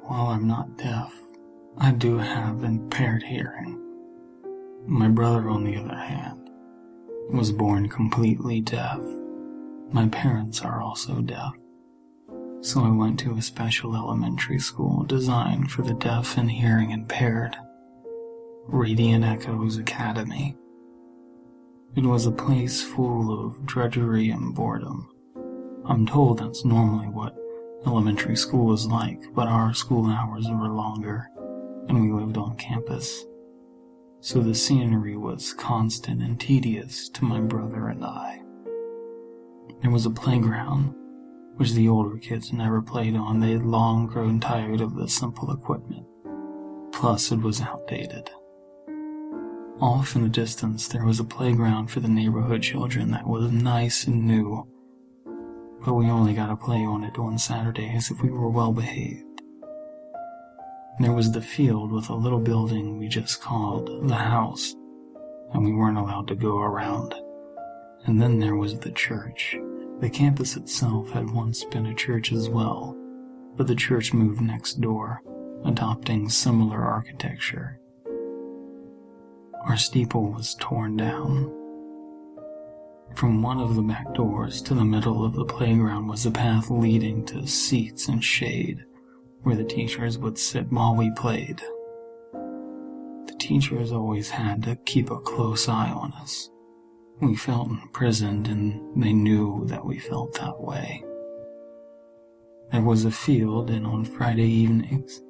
While I'm not deaf, I do have impaired hearing. My brother, on the other hand, was born completely deaf. My parents are also deaf, so I went to a special elementary school designed for the deaf and hearing impaired, Radiant Echoes Academy. It was a place full of drudgery and boredom. I'm told that's normally what elementary school is like, but our school hours were longer, and we lived on campus. So the scenery was constant and tedious to my brother and I. There was a playground, which the older kids never played on. They had long grown tired of the simple equipment. Plus, it was outdated. Off in the distance, there was a playground for the neighborhood children that was nice and new, but we only got to play on it on Saturdays if we were well behaved. There was the field with a little building we just called the house, and we weren't allowed to go around. And then there was the church. The campus itself had once been a church as well, but the church moved next door, adopting similar architecture. Our steeple was torn down. From one of the back doors to the middle of the playground was a path leading to seats and shade, where the teachers would sit while we played. The teachers always had to keep a close eye on us. We felt imprisoned, and they knew that we felt that way. There was a field, and on Friday evenings,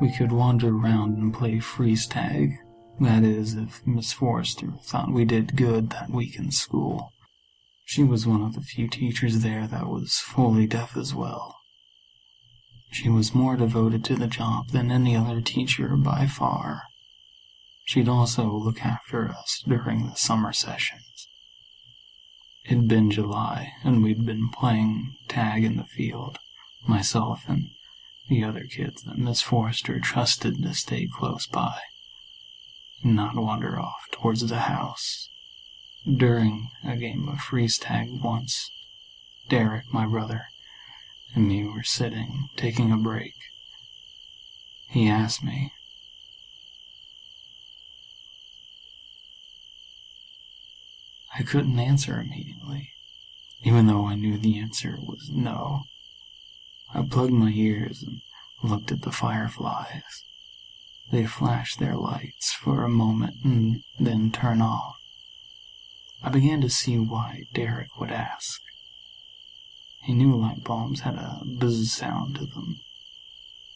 we could wander around and play freeze tag. That is, if Miss Forrester thought we did good that week in school. She was one of the few teachers there that was fully deaf as well. She was more devoted to the job than any other teacher by far. She'd also look after us during the summer sessions. It'd been July, and we'd been playing tag in the field, myself and the other kids that Miss Forrester trusted to stay close by, and not wander off towards the house. During a game of freeze tag once, Derek, my brother, and me were sitting, taking a break. He asked me, I couldn't answer immediately, even though I knew the answer was no. I plugged my ears and looked at the fireflies. They flashed their lights for a moment and then turn off. I began to see why Derek would ask. He knew light bulbs had a buzz sound to them,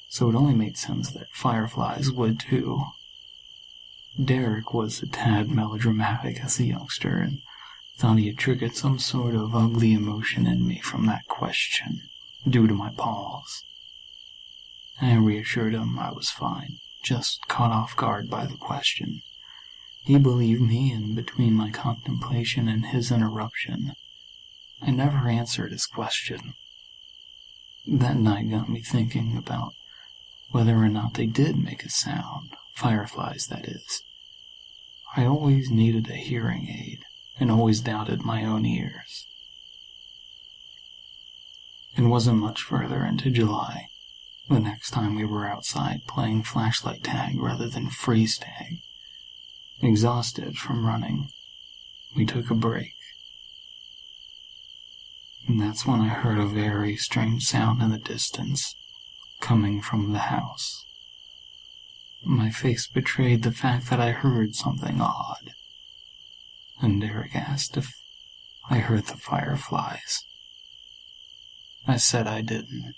so it only made sense that fireflies would too. Derek was a tad melodramatic as a youngster and thought he had triggered some sort of ugly emotion in me from that question, due to my pause. I reassured him I was fine, just caught off guard by the question. He believed me, and between my contemplation and his interruption, I never answered his question. That night got me thinking about whether or not they did make a sound, fireflies that is. I always needed a hearing aid, and always doubted my own ears. It wasn't much further into July, the next time we were outside playing flashlight tag rather than freeze tag. Exhausted from running, we took a break. And that's when I heard a very strange sound in the distance, coming from the house. My face betrayed the fact that I heard something odd, and Derek asked if I heard the fireflies. I said I didn't.